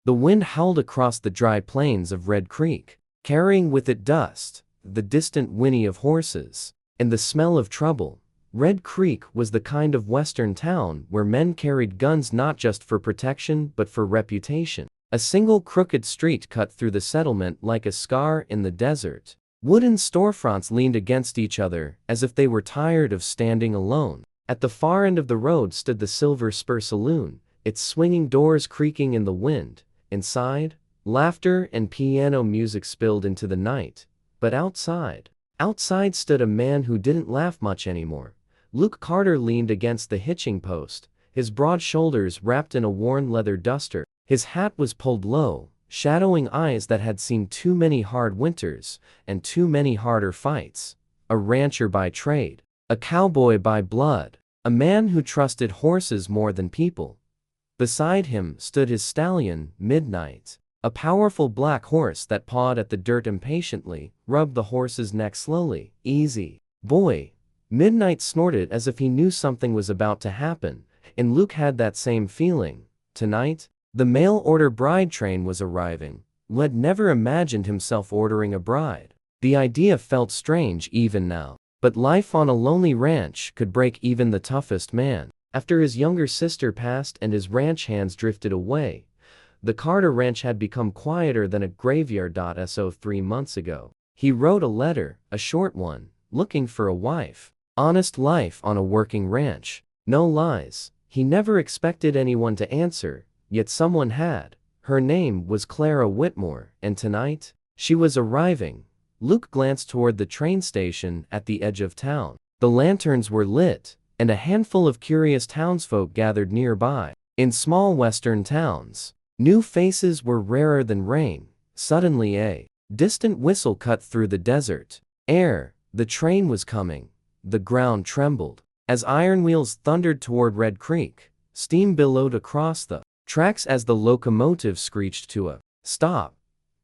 The wind howled across the dry plains of Red Creek, carrying with it dust, the distant whinny of horses, and the smell of trouble. Red Creek was the kind of western town where men carried guns not just for protection but for reputation. A single crooked street cut through the settlement like a scar in the desert. Wooden storefronts leaned against each other as if they were tired of standing alone. At the far end of the road stood the Silver Spur Saloon, its swinging doors creaking in the wind. Inside, laughter and piano music spilled into the night. But outside stood a man who didn't laugh much anymore. Luke Carter leaned against the hitching post, his broad shoulders wrapped in a worn leather duster. His hat was pulled low, shadowing eyes that had seen too many hard winters and too many harder fights. A rancher by trade, a cowboy by blood, a man who trusted horses more than people. Beside him stood his stallion, Midnight, a powerful black horse that pawed at the dirt impatiently, rubbed the horse's neck slowly. "Easy, boy." Midnight snorted as if he knew something was about to happen, and Luke had that same feeling. Tonight, the mail-order bride train was arriving. Luke had never imagined himself ordering a bride. The idea felt strange even now. But life on a lonely ranch could break even the toughest man. After his younger sister passed and his ranch hands drifted away, the Carter ranch had become quieter than a graveyard. 3 months ago, he wrote a letter, a short one, looking for a wife. Honest life on a working ranch. No lies. He never expected anyone to answer, yet someone had. Her name was Clara Whitmore, and tonight, she was arriving. Luke glanced toward the train station at the edge of town. The lanterns were lit, and a handful of curious townsfolk gathered nearby. In small western towns, new faces were rarer than rain. Suddenly a distant whistle cut through the desert air. The train was coming. The ground trembled. As iron wheels thundered toward Red Creek, steam billowed across the tracks as the locomotive screeched to a stop.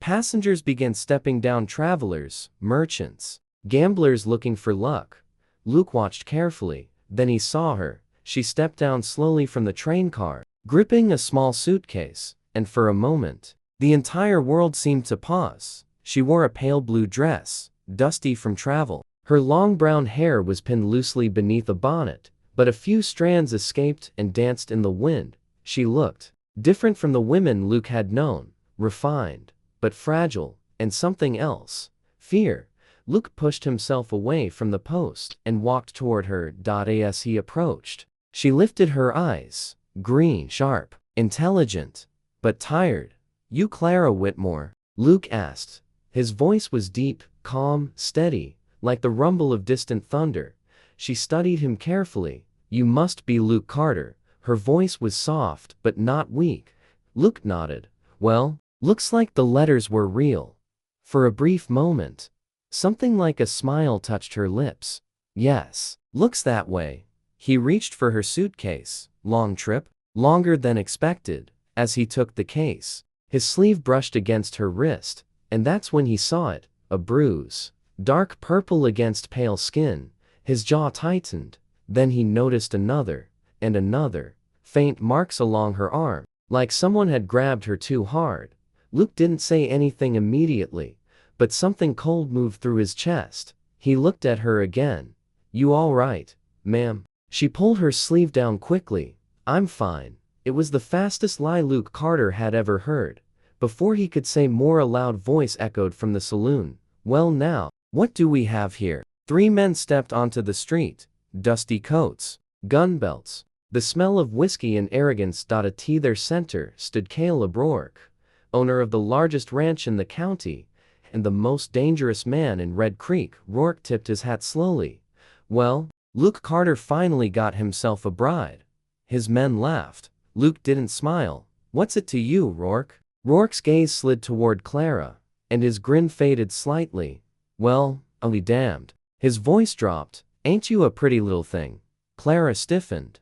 Passengers began stepping down, travelers, merchants, gamblers looking for luck. Luke watched carefully, then he saw her. She stepped down slowly from the train car, gripping a small suitcase, and for a moment, the entire world seemed to pause. She wore a pale blue dress, dusty from travel. Her long brown hair was pinned loosely beneath a bonnet, but a few strands escaped and danced in the wind. She looked different from the women Luke had known, refined, but fragile, and something else. Fear. Luke pushed himself away from the post and walked toward her. As he approached, she lifted her eyes, green, sharp, intelligent, but tired. "You Clara Whitmore?" Luke asked. His voice was deep, calm, steady, like the rumble of distant thunder. She studied him carefully. "You must be Luke Carter." Her voice was soft but not weak. Luke nodded. "Well, looks like the letters were real." For a brief moment, something like a smile touched her lips. "Yes, looks that way." He reached for her suitcase. "Long trip?" "Longer than expected." As he took the case, his sleeve brushed against her wrist, and that's when he saw it, a bruise. Dark purple against pale skin. His jaw tightened. Then he noticed another, and another, faint marks along her arm, like someone had grabbed her too hard. Luke didn't say anything immediately, but something cold moved through his chest. He looked at her again. "You all right, ma'am?" She pulled her sleeve down quickly. "I'm fine." It was the fastest lie Luke Carter had ever heard. Before he could say more, a loud voice echoed from the saloon. "Well now, what do we have here?" 3 men stepped onto the street. Dusty coats, gun belts, the smell of whiskey and arrogance. At their center stood Caleb Rourke, owner of the largest ranch in the county, and the most dangerous man in Red Creek. Rourke tipped his hat slowly. "Well, Luke Carter finally got himself a bride." His men laughed. Luke didn't smile. "What's it to you, Rourke?" Rourke's gaze slid toward Clara, and his grin faded slightly. "Well, I'll be damned." His voice dropped. "Ain't you a pretty little thing?" Clara stiffened.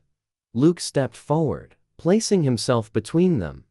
Luke stepped forward, placing himself between them.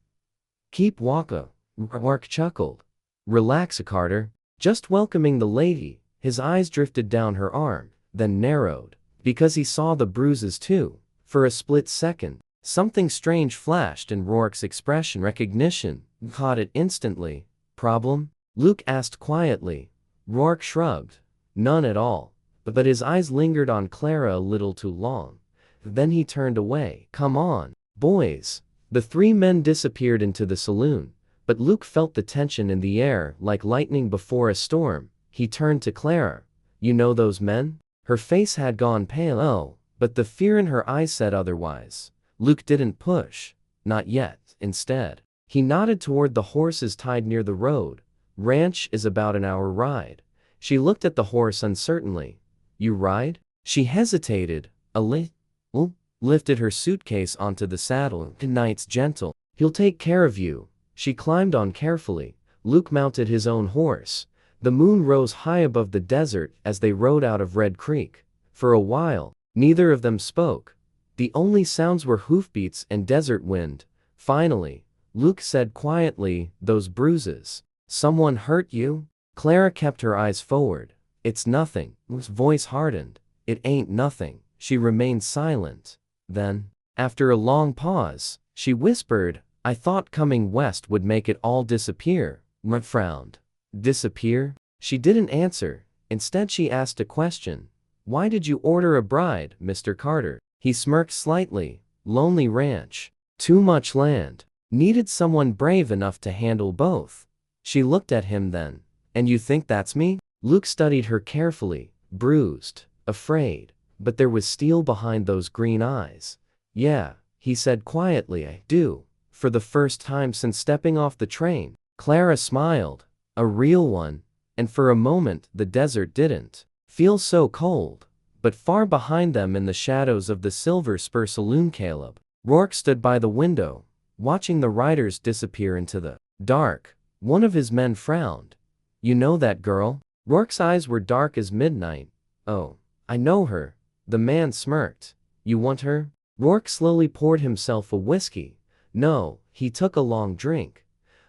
"Keep walking," Rourke chuckled. "Relax, Carter." Just welcoming the lady, his eyes drifted down her arm, then narrowed, because he saw the bruises too. For a split second, something strange flashed in Rourke's expression. Recognition. Caught it instantly. Problem? Luke asked quietly. Rourke shrugged. None at all. But his eyes lingered on Clara a little too long. Then he turned away. Come on, boys. The three men disappeared into the saloon, but Luke felt the tension in the air like lightning before a storm. He turned to Clara. You know those men? Her face had gone pale. Oh, but the fear in her eyes said otherwise. Luke didn't push. Not yet. Instead, he nodded toward the horses tied near the road. Ranch is about an hour ride. She looked at the horse uncertainly. You ride? She hesitated a little, lifted her suitcase onto the saddle. Tonight's gentle. He'll take care of you. She climbed on carefully. Luke mounted his own horse. The moon rose high above the desert as they rode out of Red Creek. For a while, neither of them spoke. The only sounds were hoofbeats and desert wind. Finally, Luke said quietly, those bruises. Someone hurt you? Clara kept her eyes forward. It's nothing. Luke's voice hardened. It ain't nothing. She remained silent. Then, after a long pause, she whispered, I thought coming west would make it all disappear. Luke frowned. Disappear? She didn't answer. Instead she asked a question. Why did you order a bride, Mr. Carter? He smirked slightly. Lonely ranch. Too much land. Needed someone brave enough to handle both. She looked at him then. And you think that's me? Luke studied her carefully, bruised, afraid, but there was steel behind those green eyes. Yeah, he said quietly, I do. For the first time since stepping off the train. Clara smiled. A real one. And for a moment the desert didn't feel so cold. But far behind them in the shadows of the Silver Spur Saloon, Caleb Rourke stood by the window, watching the riders disappear into the dark. One of his men frowned. You know that girl? Rourke's eyes were dark as midnight. Oh, I know her. The man smirked. You want her? Rourke slowly poured himself a whiskey. No, he took a long drink.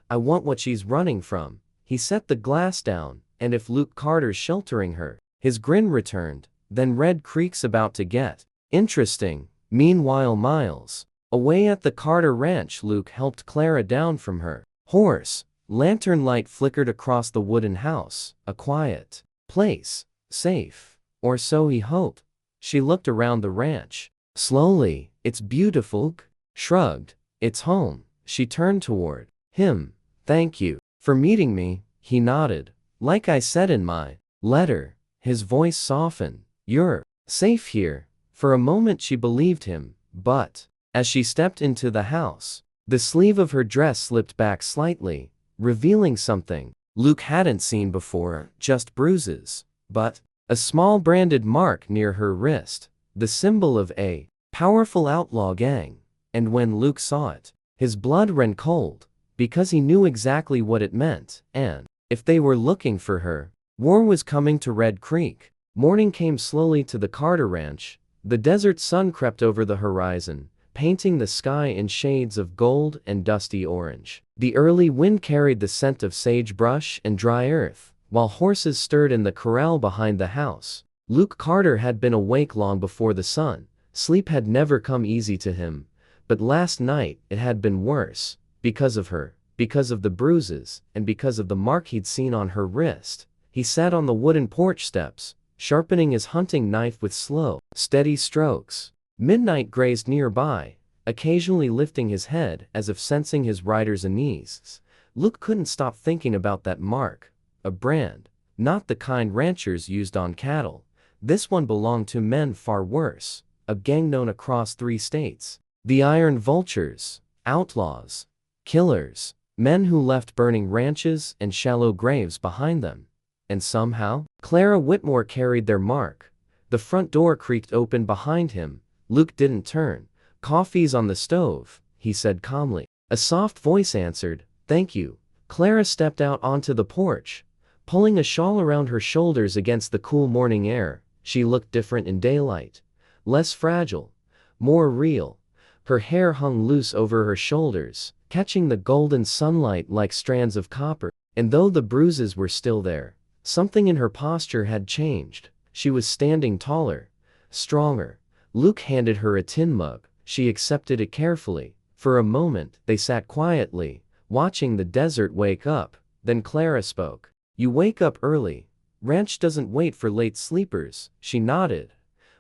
I want what she's running from. He set the glass down, and if Luke Carter's sheltering her. His grin returned. Then Red Creek's about to get interesting. Meanwhile, miles away at the Carter ranch, Luke helped Clara down from her horse. Lantern light flickered across the wooden house. A quiet place. Safe. Or so he hoped. She looked around the ranch. Slowly. It's beautiful. Luke shrugged. It's home. She turned toward him. Thank you for meeting me. He nodded. Like I said in my letter. His voice softened. You're safe here. For a moment she believed him, but as she stepped into the house, the sleeve of her dress slipped back slightly, revealing something Luke hadn't seen before, just bruises, but a small branded mark near her wrist, the symbol of a powerful outlaw gang. And when Luke saw it, his blood ran cold, because he knew exactly what it meant, and if they were looking for her, war was coming to Red Creek. Morning came slowly to the Carter ranch. The desert sun crept over the horizon, painting the sky in shades of gold and dusty orange. The early wind carried the scent of sagebrush and dry earth, while horses stirred in the corral behind the house. Luke Carter had been awake long before the sun. Sleep had never come easy to him, but last night it had been worse, because of her, because of the bruises, and because of the mark he'd seen on her wrist. He sat on the wooden porch steps, sharpening his hunting knife with slow, steady strokes. Midnight grazed nearby, occasionally lifting his head as if sensing his rider's unease. Luke couldn't stop thinking about that mark. A brand, not the kind ranchers used on cattle. This one belonged to men far worse, a gang known across 3 states. The Iron Vultures, outlaws, killers, men who left burning ranches and shallow graves behind them. And somehow, Clara Whitmore carried their mark. The front door creaked open behind him. Luke didn't turn. Coffee's on the stove, he said calmly. A soft voice answered, thank you. Clara stepped out onto the porch, pulling a shawl around her shoulders against the cool morning air. She looked different in daylight. Less fragile, more real. Her hair hung loose over her shoulders, catching the golden sunlight like strands of copper. And though the bruises were still there, something in her posture had changed. She was standing taller, stronger. Luke handed her a tin mug. She accepted it carefully. For a moment, they sat quietly, watching the desert wake up. Then Clara spoke. You wake up early. Ranch doesn't wait for late sleepers. She nodded.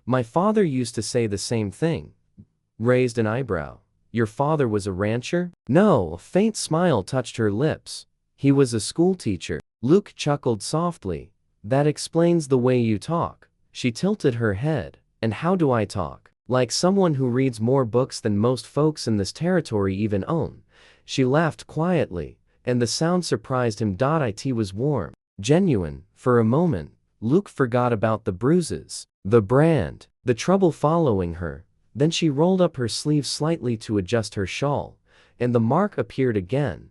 My father used to say the same thing. Raised an eyebrow. Your father was a rancher? No, a faint smile touched her lips. He was a schoolteacher. Luke chuckled softly. That explains the way you talk. She tilted her head. And how do I talk? Like someone who reads more books than most folks in this territory even own. She laughed quietly, and the sound surprised him. It was warm, genuine. For a moment, Luke forgot about the bruises, the brand, the trouble following her. Then she rolled up her sleeve slightly to adjust her shawl, and the mark appeared again.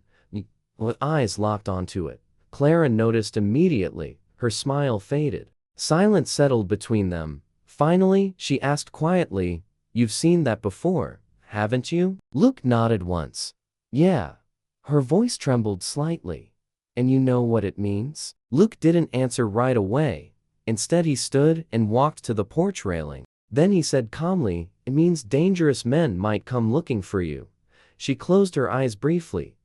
With eyes locked onto it, Clara noticed immediately. Her smile faded. Silence settled between them. Finally, she asked quietly, You've seen that before, haven't you? Luke nodded once. Yeah. Her voice trembled slightly. And you know what it means? Luke didn't answer right away. Instead he stood and walked to the porch railing. Then he said calmly, It means dangerous men might come looking for you. She closed her eyes briefly.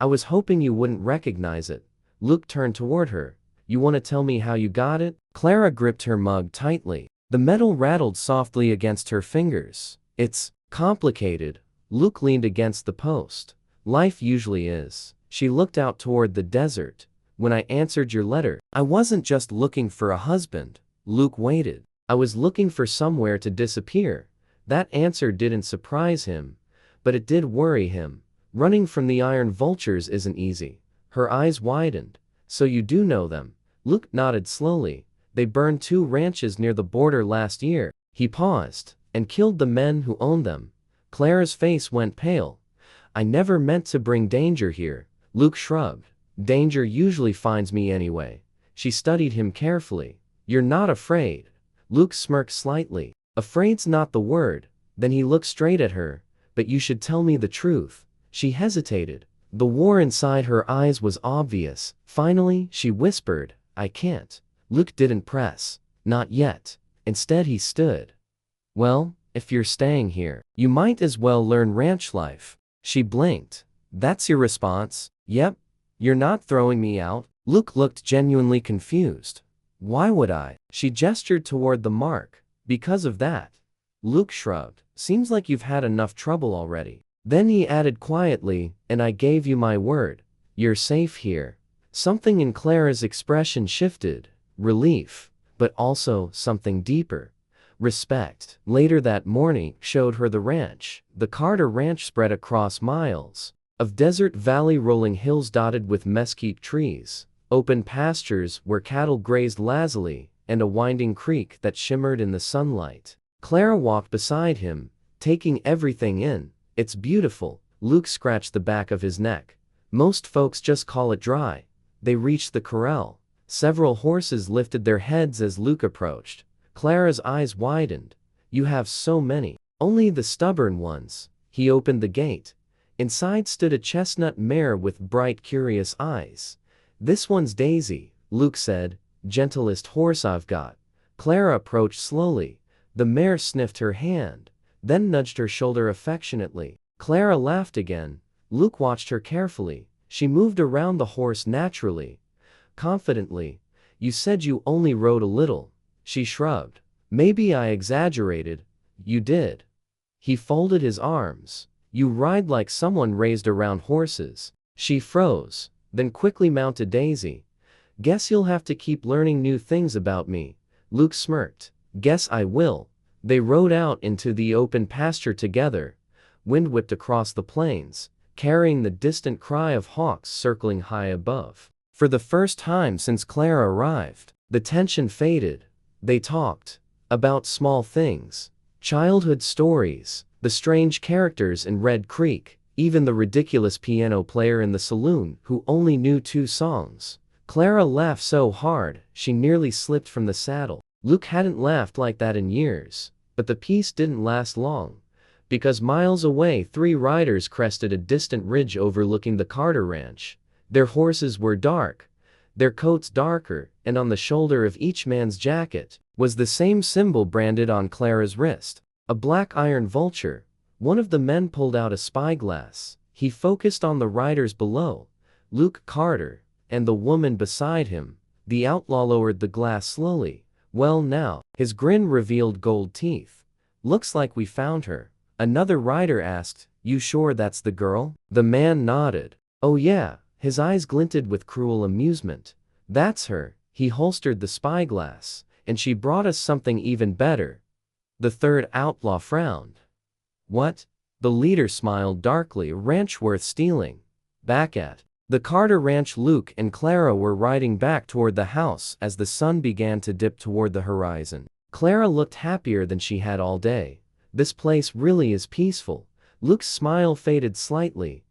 I was hoping you wouldn't recognize it. Luke turned toward her. You want to tell me how you got it? Clara gripped her mug tightly. The metal rattled softly against her fingers. It's complicated. Luke leaned against the post. Life usually is. She looked out toward the desert. When I answered your letter, I wasn't just looking for a husband. Luke waited. I was looking for somewhere to disappear. That answer didn't surprise him, but it did worry him. Running from the iron vultures isn't easy. Her eyes widened. So you do know them? Luke nodded slowly. They burned 2 ranches near the border last year. He paused, and killed the men who owned them. Clara's face went pale. I never meant to bring danger here. Luke shrugged. Danger usually finds me anyway. She studied him carefully. You're not afraid. Luke smirked slightly. Afraid's not the word. Then he looked straight at her. But you should tell me the truth. She hesitated. The war inside her eyes was obvious. Finally, she whispered, I can't. Luke didn't press. Not yet. Instead he stood. Well, if you're staying here, you might as well learn ranch life. She blinked. That's your response? Yep. You're not throwing me out? Luke looked genuinely confused. Why would I? She gestured toward the mark. Because of that. Luke shrugged. Seems like you've had enough trouble already. Then he added quietly, and I gave you my word. You're safe here. Something in Clara's expression shifted. Relief, but also something deeper. Respect. Later that morning showed her the ranch. The Carter Ranch spread across miles of desert valley, rolling hills dotted with mesquite trees, open pastures where cattle grazed lazily, and a winding creek that shimmered in the sunlight. Clara walked beside him, taking everything in. It's beautiful. Luke scratched the back of his neck. Most folks just call it dry. They reached the corral. Several horses lifted their heads as Luke approached. Clara's eyes widened. You have so many. Only the stubborn ones. He opened the gate. Inside stood a chestnut mare with bright, curious eyes. This one's Daisy, Luke said. Gentlest horse I've got. Clara approached slowly. The mare sniffed her hand, then nudged her shoulder affectionately. Clara laughed again. Luke watched her carefully. She moved around the horse naturally, confidently. You said you only rode a little. She shrugged. Maybe I exaggerated. You did. He folded his arms. You ride like someone raised around horses. She froze, then quickly mounted Daisy. Guess you'll have to keep learning new things about me. Luke smirked. Guess I will. They rode out into the open pasture together. Wind whipped across the plains, carrying the distant cry of hawks circling high above. For the first time since Clara arrived, the tension faded. They talked about small things, childhood stories, the strange characters in Red Creek, even the ridiculous piano player in the saloon who only knew 2 songs. Clara laughed so hard, she nearly slipped from the saddle. Luke hadn't laughed like that in years, but the peace didn't last long. Because miles away 3 riders crested a distant ridge overlooking the Carter Ranch. Their horses were dark, their coats darker, and on the shoulder of each man's jacket was the same symbol branded on Clara's wrist. A black iron vulture. One of the men pulled out a spyglass. He focused on the riders below, Luke Carter, and the woman beside him. The outlaw lowered the glass slowly. Well now, his grin revealed gold teeth. Looks like we found her. Another rider asked, you sure that's the girl? The man nodded. Oh yeah, his eyes glinted with cruel amusement. That's her. He holstered the spyglass, and she brought us something even better. The third outlaw frowned. What? The leader smiled darkly. A ranch worth stealing. Back at the Carter ranch, Luke and Clara were riding back toward the house as the sun began to dip toward the horizon. Clara looked happier than she had all day. This place really is peaceful. Luke's smile faded slightly.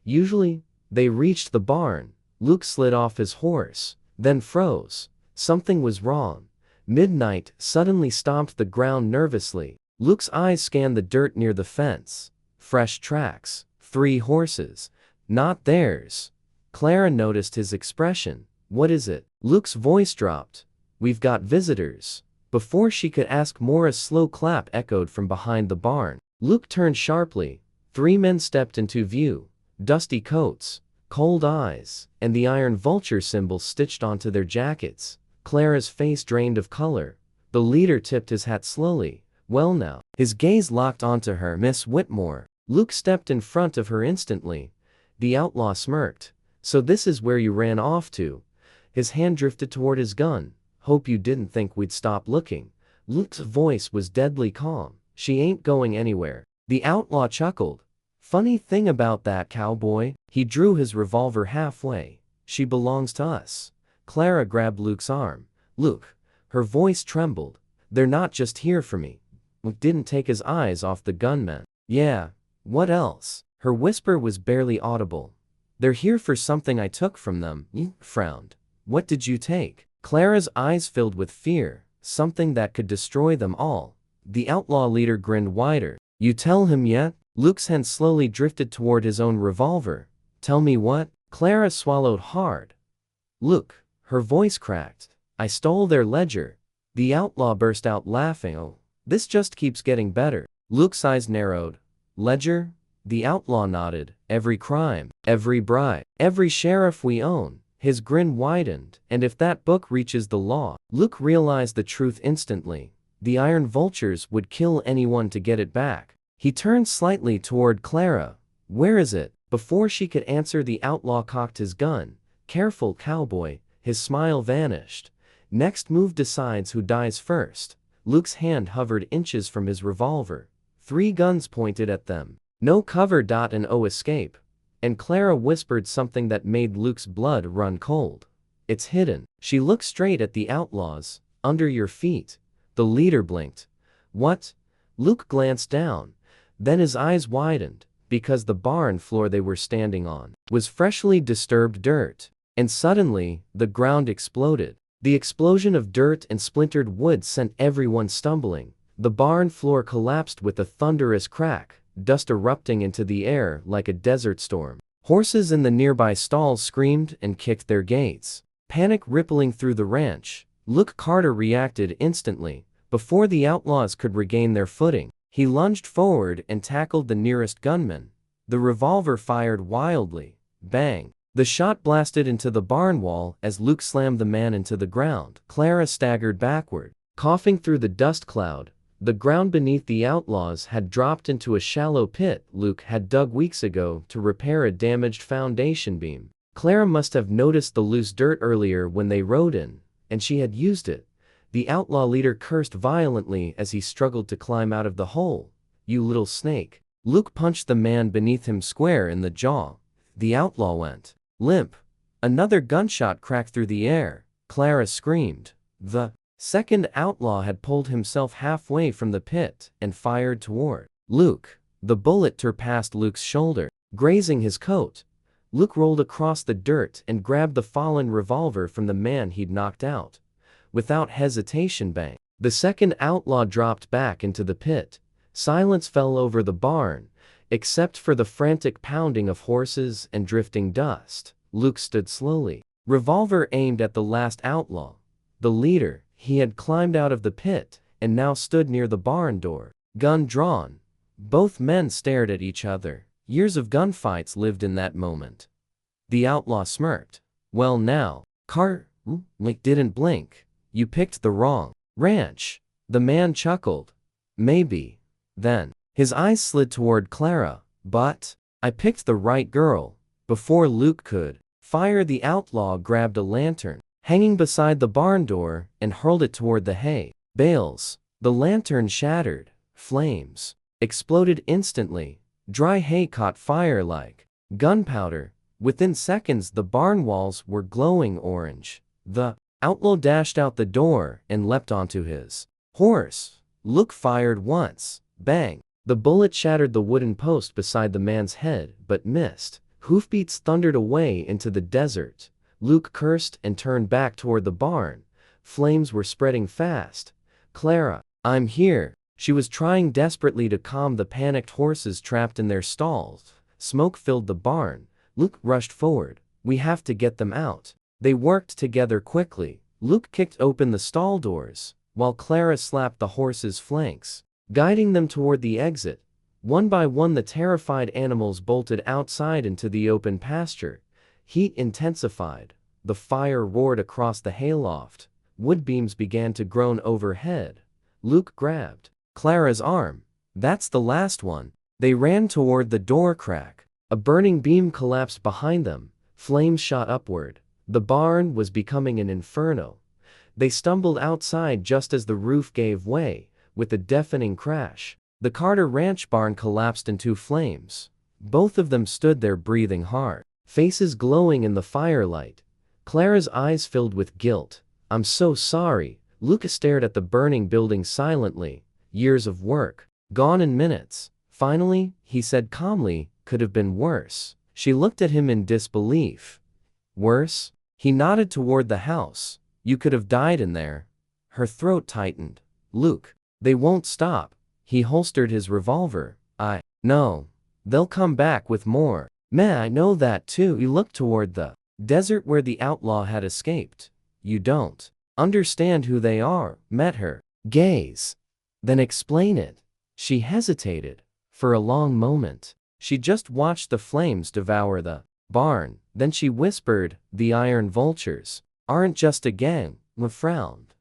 Usually, they reached the barn. Luke slid off his horse, then froze. Something was wrong. Midnight suddenly stomped the ground nervously. Luke's eyes scanned the dirt near the fence. Fresh tracks. 3 horses. Not theirs. Clara noticed his expression. What is it? Luke's voice dropped. We've got visitors. Before she could ask more, a slow clap echoed from behind the barn. Luke turned sharply. 3 men stepped into view. Dusty coats, cold eyes, and the iron vulture symbol stitched onto their jackets. Clara's face drained of color. The leader tipped his hat slowly. Well now. His gaze locked onto her. Miss Whitmore. Luke stepped in front of her instantly. The outlaw smirked. So this is where you ran off to? His hand drifted toward his gun. Hope you didn't think we'd stop looking. Luke's voice was deadly calm. She ain't going anywhere. The outlaw chuckled. Funny thing about that, cowboy. He drew his revolver halfway. She belongs to us. Clara grabbed Luke's arm. Luke. Her voice trembled. They're not just here for me. Luke didn't take his eyes off the gunman. Yeah. What else? Her whisper was barely audible. They're here for something I took from them. He frowned. What did you take? Clara's eyes filled with fear. Something that could destroy them all. The outlaw leader grinned wider. You tell him yet? Luke's hand slowly drifted toward his own revolver. Tell me what? Clara swallowed hard. Luke. Her voice cracked. I stole their ledger. The outlaw burst out laughing. Oh, this just keeps getting better. Luke's eyes narrowed. Ledger? The outlaw nodded. Every crime, every bribe, every sheriff we own. His grin widened. And if that book reaches the law? Luke realized the truth instantly. The iron vultures would kill anyone to get it back. He turned slightly toward Clara. Where is it? Before she could answer, the outlaw cocked his gun. Careful, cowboy. His smile vanished. Next move decides who dies first. Luke's hand hovered inches from his revolver. 3 guns pointed at them. No cover. And no escape. And Clara whispered something that made Luke's blood run cold. It's hidden. She looked straight at the outlaws. Under your feet. The leader blinked. What? Luke glanced down. Then his eyes widened, because the barn floor they were standing on was freshly disturbed dirt. And suddenly, the ground exploded. The explosion of dirt and splintered wood sent everyone stumbling. The barn floor collapsed with a thunderous crack, dust erupting into the air like a desert storm. Horses in the nearby stalls screamed and kicked their gates. Panic rippling through the ranch. Luke Carter reacted instantly. Before the outlaws could regain their footing, he lunged forward and tackled the nearest gunman. The revolver fired wildly. Bang! The shot blasted into the barn wall as Luke slammed the man into the ground. Clara staggered backward, coughing through the dust cloud. The ground beneath the outlaws had dropped into a shallow pit Luke had dug weeks ago to repair a damaged foundation beam. Clara must have noticed the loose dirt earlier when they rode in, and she had used it. The outlaw leader cursed violently as he struggled to climb out of the hole. You little snake. Luke punched the man beneath him square in the jaw. The outlaw went limp. Another gunshot cracked through the air. Clara screamed. The second outlaw had pulled himself halfway from the pit and fired toward Luke. The bullet tore past Luke's shoulder, grazing his coat. Luke rolled across the dirt and grabbed the fallen revolver from the man he'd knocked out. Without hesitation, bang. The second outlaw dropped back into the pit. Silence fell over the barn, except for the frantic pounding of horses and drifting dust. Luke stood slowly, revolver aimed at the last outlaw. The leader. He had climbed out of the pit and now stood near the barn door, gun drawn. Both men stared at each other. Years of gunfights lived in that moment. The outlaw smirked. Well now, Link didn't blink. You picked the wrong ranch. The man chuckled. Maybe. Then, his eyes slid toward Clara. But I picked the right girl. Before Luke could fire, the outlaw grabbed a lantern hanging beside the barn door and hurled it toward the hay bales. The lantern shattered. Flames exploded instantly. Dry hay caught fire like gunpowder. Within seconds, the barn walls were glowing orange. The outlaw dashed out the door and leapt onto his horse. Luke fired once. Bang! The bullet shattered the wooden post beside the man's head, but missed. Hoofbeats thundered away into the desert. Luke cursed and turned back toward the barn. Flames were spreading fast. Clara, I'm here. She was trying desperately to calm the panicked horses trapped in their stalls. Smoke filled the barn. Luke rushed forward. We have to get them out. They worked together quickly. Luke kicked open the stall doors, while Clara slapped the horses' flanks, guiding them toward the exit. One by one, the terrified animals bolted outside into the open pasture. Heat intensified. The fire roared across the hayloft. Wood beams began to groan overhead. Luke grabbed Clara's arm. That's the last one. They ran toward the door crack. A burning beam collapsed behind them. Flames shot upward. The barn was becoming an inferno. They stumbled outside just as the roof gave way. With a deafening crash, the Carter Ranch barn collapsed into flames. Both of them stood there breathing hard, faces glowing in the firelight. Clara's eyes filled with guilt. I'm so sorry. Lucas stared at the burning building silently. Years of work, gone in minutes. Finally, he said calmly, could have been worse. She looked at him in disbelief. Worse? He nodded toward the house. You could have died in there. Her throat tightened. Luke, they won't stop. He holstered his revolver. No. They'll come back with more. I know that too. He looked toward the desert where the outlaw had escaped. You don't understand who they are. Met her gaze. Then explain it. She hesitated. For a long moment, she just watched the flames devour the barn. Then she whispered, the Iron Vultures aren't just a gang. Frowned.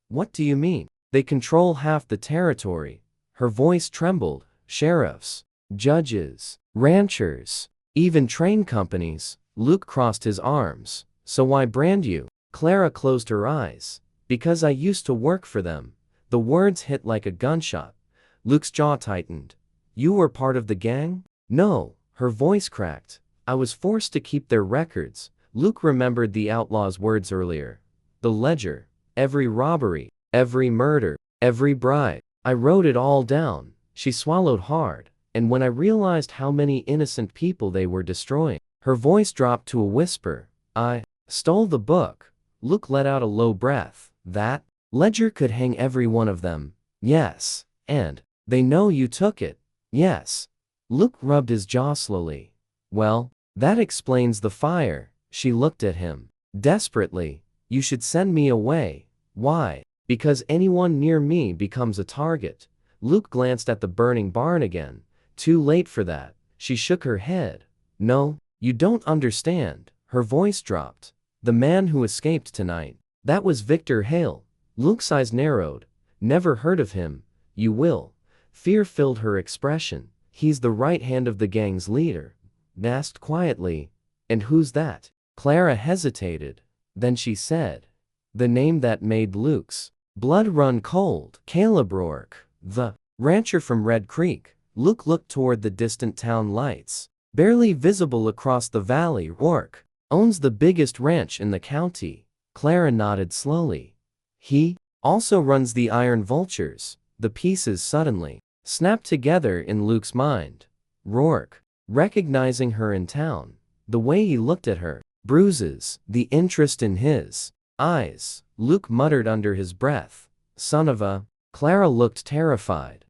What do you mean? They control half the territory. Her voice trembled. Sheriffs, judges, ranchers, even train companies. Luke crossed his arms. So why brand you? Clara closed her eyes. Because I used to work for them. The words hit like a gunshot. Luke's jaw tightened. You were part of the gang? No. Her voice cracked. I was forced to keep their records. Luke remembered the outlaw's words earlier. The ledger. Every robbery. Every murder. Every bribe. I wrote it all down. She swallowed hard. And when I realized how many innocent people they were destroying, her voice dropped to a whisper. I stole the book. Luke let out a low breath. That ledger could hang every one of them. Yes. And they know you took it. Yes. Luke rubbed his jaw slowly. Well, that explains the fire. She looked at him desperately. You should send me away. Why? Because anyone near me becomes a target. Luke glanced at the burning barn again. Too late for that. She shook her head. No, you don't understand. Her voice dropped. The man who escaped tonight. That was Victor Hale. Luke's eyes narrowed. Never heard of him. You will. Fear filled her expression. He's the right hand of the gang's leader. Asked quietly. And who's that? Clara hesitated. Then she said. The name that made Luke's blood run cold. Caleb Rourke. The rancher from Red Creek. Luke looked toward the distant town lights. Barely visible across the valley. Rourke owns the biggest ranch in the county. Clara nodded slowly. He also runs the Iron Vultures. The pieces suddenly snapped together in Luke's mind. Rourke, recognizing her in town. The way he looked at her. Bruises. The interest in his eyes. Luke muttered under his breath. Son of a. Clara looked terrified.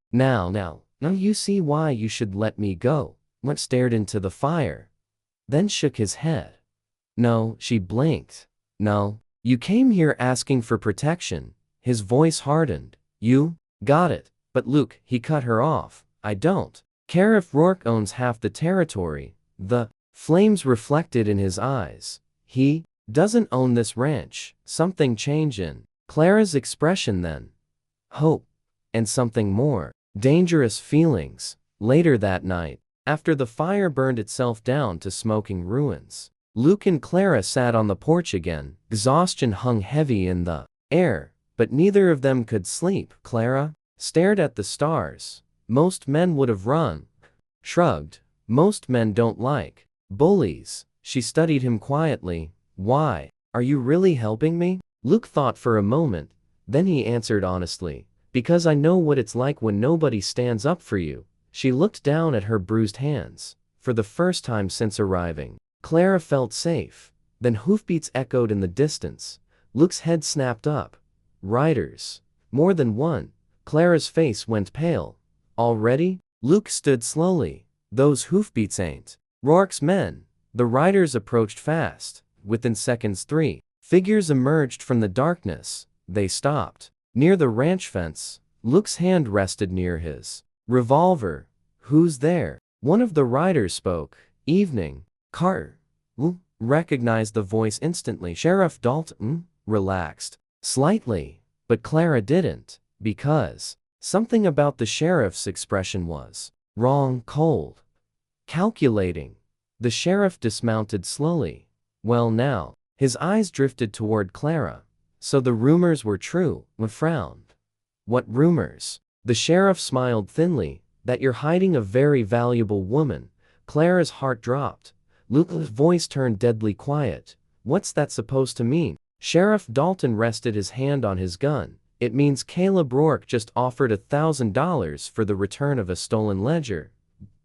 Now you see why you should let me go. Luke stared into the fire. Then shook his head. No, she blinked. No. You came here asking for protection. His voice hardened. You got it. But Luke, he cut her off. I don't Sheriff Rourke owns half the territory. The flames reflected in his eyes. He doesn't own this ranch. Something changed in Clara's expression then. Hope. And something more. Dangerous feelings. Later that night, after the fire burned itself down to smoking ruins, Luke and Clara sat on the porch again. Exhaustion hung heavy in the air, but neither of them could sleep. Clara stared at the stars. Most men would have run. Shrugged. Most men don't like bullies. She studied him quietly. Why? Are you really helping me? Luke thought for a moment, then he answered honestly. Because I know what it's like when nobody stands up for you. She looked down at her bruised hands. For the first time since arriving, Clara felt safe. Then hoofbeats echoed in the distance. Luke's head snapped up. Riders. More than one. Clara's face went pale. Already? Luke stood slowly. Those hoofbeats ain't Rourke's men. The riders approached fast. Within seconds 3 figures emerged from the darkness. They stopped near the ranch fence. Luke's hand rested near his revolver. Who's there? One of the riders spoke. Evening. Carter. Luke recognized the voice instantly. Sheriff Dalton relaxed slightly, but Clara didn't, because something about the sheriff's expression was wrong, cold, calculating. The sheriff dismounted slowly. Well now, his eyes drifted toward Clara. So the rumors were true. Frowned. What rumors? The sheriff smiled thinly. That you're hiding a very valuable woman. Clara's heart dropped. Luke's voice turned deadly quiet. What's that supposed to mean? Sheriff Dalton rested his hand on his gun. It means Caleb Rourke just offered $1,000 for the return of a stolen ledger.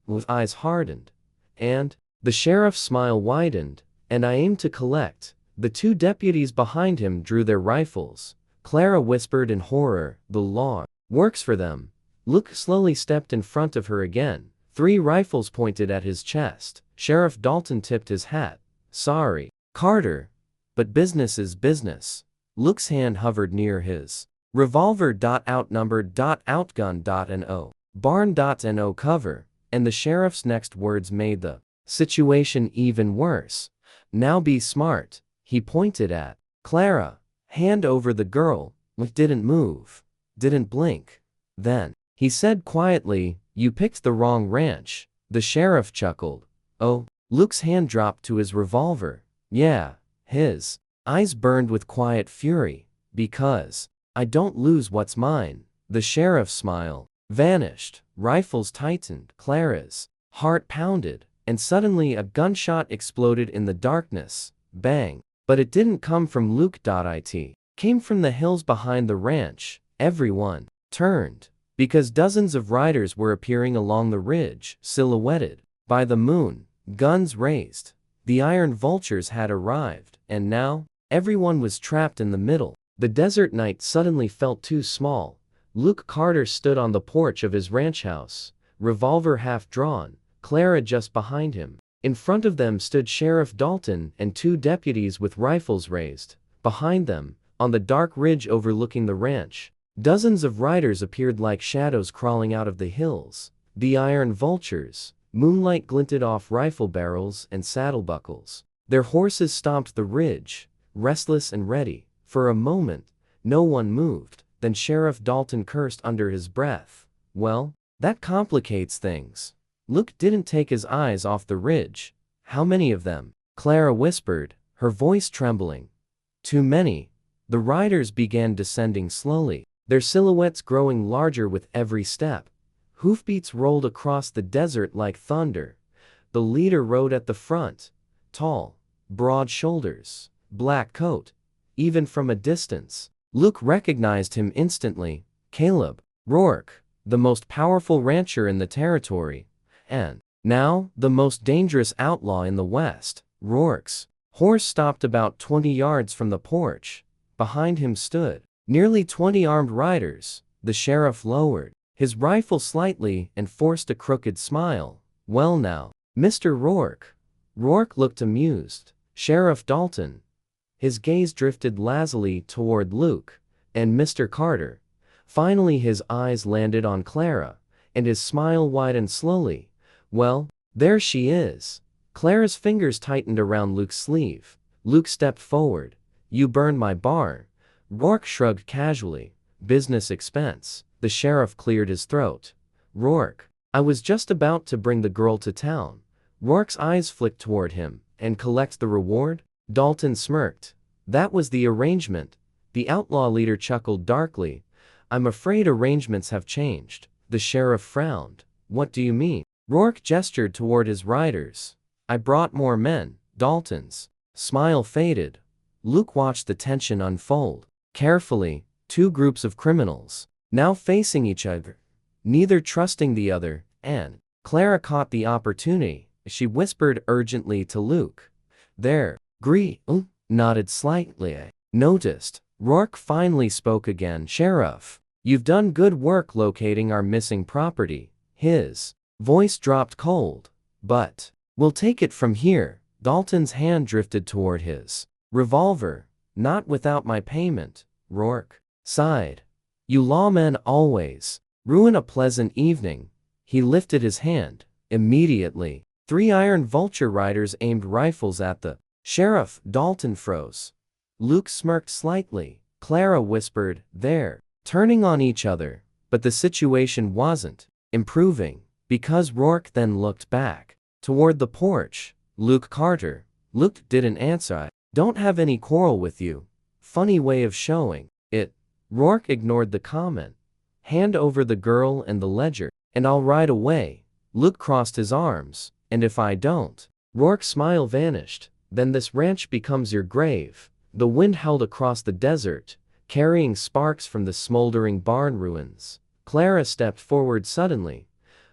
Luke's eyes hardened. And? The sheriff's smile widened. And I aim to collect. The two deputies behind him drew their rifles. Clara whispered in horror, the law works for them. Luke slowly stepped in front of her again. 3 rifles pointed at his chest. Sheriff Dalton tipped his hat. Sorry, Carter. But business is business. Luke's hand hovered near his revolver. Outnumbered. Outgun.no. Barn.no cover. And the sheriff's next words made the situation even worse. Now be smart. He pointed at Clara. Hand over the girl. Luke didn't move. Didn't blink. Then, he said quietly, you picked the wrong ranch. The sheriff chuckled. Oh. Luke's hand dropped to his revolver. Yeah. His eyes burned with quiet fury. Because I don't lose what's mine. The sheriff's smile vanished. Rifles tightened. Clara's heart pounded. And suddenly a gunshot exploded in the darkness. Bang. But it didn't come from Luke. It came from the hills behind the ranch. Everyone turned. Because dozens of riders were appearing along the ridge, silhouetted by the moon, guns raised. The iron vultures had arrived, and now, everyone was trapped in the middle. The desert night suddenly felt too small. Luke Carter stood on the porch of his ranch house, revolver half drawn, Clara just behind him. In front of them stood Sheriff Dalton and 2 deputies with rifles raised. Behind them, on the dark ridge overlooking the ranch, dozens of riders appeared like shadows crawling out of the hills. The iron vultures. Moonlight glinted off rifle barrels and saddle buckles. Their horses stomped the ridge, restless and ready. For a moment, no one moved. Then Sheriff Dalton cursed under his breath. Well, that complicates things. Luke didn't take his eyes off the ridge. How many of them? Clara whispered, her voice trembling. Too many. The riders began descending slowly, their silhouettes growing larger with every step. Hoofbeats rolled across the desert like thunder. The leader rode at the front. Tall, broad shoulders, black coat. Even from a distance, Luke recognized him instantly. Caleb Rourke, the most powerful rancher in the territory. And now, the most dangerous outlaw in the West. Rourke's horse stopped about 20 yards from the porch. Behind him stood nearly 20 armed riders. The sheriff lowered his rifle slightly and forced a crooked smile. Well now, Mr. Rourke. Rourke looked amused. Sheriff Dalton. His gaze drifted lazily toward Luke and Mr. Carter. Finally his eyes landed on Clara, and his smile widened slowly. Well, there she is. Clara's fingers tightened around Luke's sleeve. Luke stepped forward. You burned my bar. Rourke shrugged casually. Business expense. The sheriff cleared his throat. Rourke, I was just about to bring the girl to town. Rourke's eyes flicked toward him. And collect the reward? Dalton smirked. That was the arrangement. The outlaw leader chuckled darkly. I'm afraid arrangements have changed. The sheriff frowned. What do you mean? Rourke gestured toward his riders. I brought more men. Dalton's smile faded. Luke watched the tension unfold. Carefully, two groups of criminals, now facing each other, neither trusting the other, and Clara caught the opportunity. She whispered urgently to Luke. There. Nodded slightly. Noticed. Rourke finally spoke again. Sheriff, you've done good work locating our missing property. His voice dropped cold. But we'll take it from here. Dalton's hand drifted toward his revolver. Not without my payment. Rourke sighed. You lawmen always ruin a pleasant evening. He lifted his hand. Immediately, 3 iron vulture riders aimed rifles at the sheriff. Dalton froze. Luke smirked slightly. Clara whispered, there, turning on each other. But the situation wasn't improving, because Rourke then looked back toward the porch. Luke Carter. Luke didn't answer. I don't have any quarrel with you. Funny way of showing it. Rourke ignored the comment. Hand over the girl and the ledger, and I'll ride away. Luke crossed his arms. And if I don't? Rourke's smile vanished. Then this ranch becomes your grave. The wind howled across the desert, carrying sparks from the smoldering barn ruins. Clara stepped forward suddenly.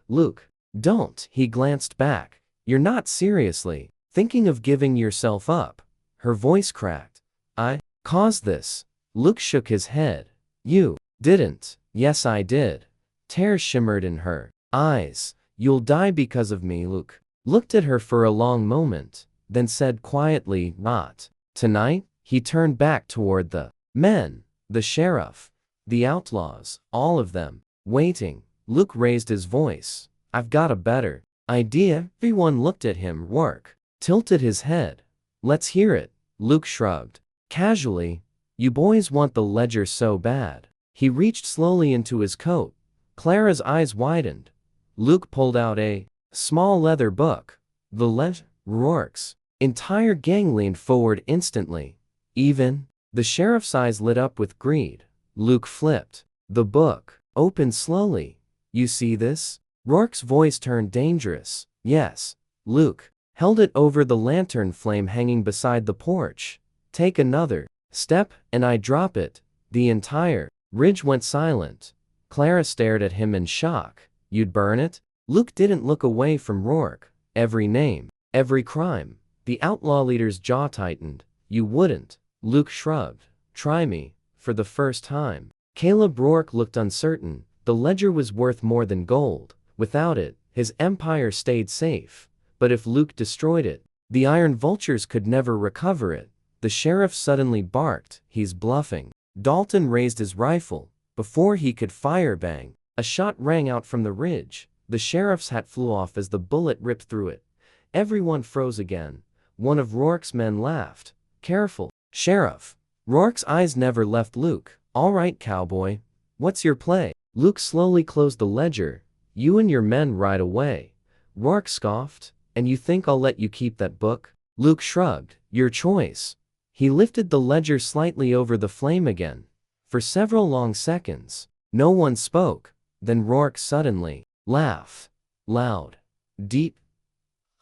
Luke, don't. He glanced back. You're not seriously thinking of giving yourself up. Her voice cracked. I caused this. Luke shook his head. You didn't. Yes, I did. Tears shimmered in her eyes. You'll die because of me. Luke looked at her for a long moment, then said quietly, not tonight. He turned back toward the men, the sheriff, the outlaws, all of them, waiting. Luke raised his voice. I've got a better idea. Everyone looked at him. Rourke tilted his head. Let's hear it. Luke shrugged. Casually, you boys want the ledger so bad. He reached slowly into his coat. Clara's eyes widened. Luke pulled out a small leather book. The ledger. Rourke's entire gang leaned forward instantly. Even the sheriff's eyes lit up with greed. Luke flipped the book open slowly. You see this? Rourke's voice turned dangerous. Yes. Luke held it over the lantern flame hanging beside the porch. Take another step, and I drop it. The entire ridge went silent. Clara stared at him in shock. You'd burn it? Luke didn't look away from Rourke. Every name, every crime. The outlaw leader's jaw tightened. You wouldn't. Luke shrugged. Try me. For the first time. Caleb Rourke looked uncertain. The ledger was worth more than gold. Without it, his empire stayed safe. But if Luke destroyed it, the iron vultures could never recover it. The sheriff suddenly barked. He's bluffing. Dalton raised his rifle. Before he could fire, bang. A shot rang out from the ridge. The sheriff's hat flew off as the bullet ripped through it. Everyone froze again. One of Rourke's men laughed. Careful, Sheriff. Rourke's eyes never left Luke. All right, cowboy. What's your play? Luke slowly closed the ledger. You and your men ride away. Rourke scoffed. And you think I'll let you keep that book? Luke shrugged. Your choice. He lifted the ledger slightly over the flame again. For several long seconds, no one spoke. Then Rourke suddenly laughed. Loud. Deep.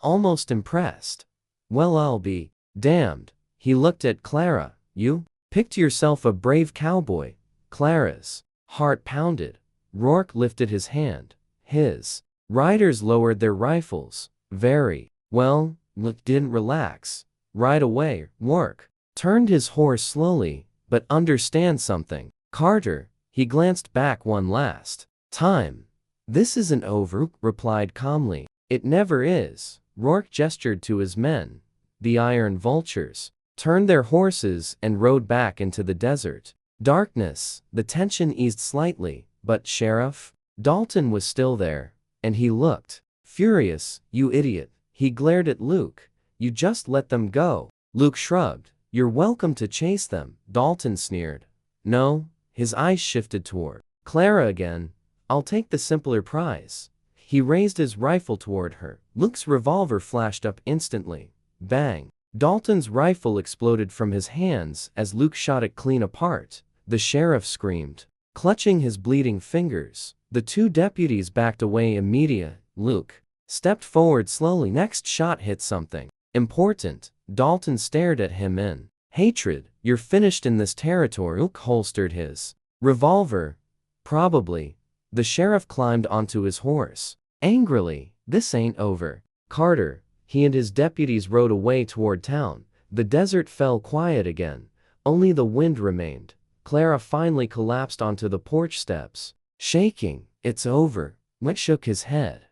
Almost impressed. Well, I'll be damned. He looked at Clara. You picked yourself a brave cowboy. Clara's heart pounded. Rourke lifted his hand. His riders lowered their rifles. Very well. Luke didn't relax. Right away. Rourke turned his horse slowly. But understand something, Carter. He glanced back one last time. This isn't over, replied calmly. It never is. Rourke gestured to his men. The iron vultures turned their horses and rode back into the desert. Darkness. The tension eased slightly. But Sheriff? Dalton was still there, and he looked furious. "You idiot," he glared at Luke. "You just let them go." Luke shrugged. "You're welcome to chase them," Dalton sneered. "No." His eyes shifted toward Clara again. "I'll take the simpler prize." He raised his rifle toward her. Luke's revolver flashed up instantly. Bang! Dalton's rifle exploded from his hands as Luke shot it clean apart. The sheriff screamed, clutching his bleeding fingers. The two deputies backed away immediately. Luke stepped forward slowly. Next shot hit something important. Dalton stared at him in hatred. "You're finished in this territory." Luke holstered his revolver. "Probably." The sheriff climbed onto his horse. Angrily, "This ain't over." Carter, he and his deputies rode away toward town. The desert fell quiet again. Only the wind remained. Clara finally collapsed onto the porch steps, shaking. "It's over." Matt shook his head.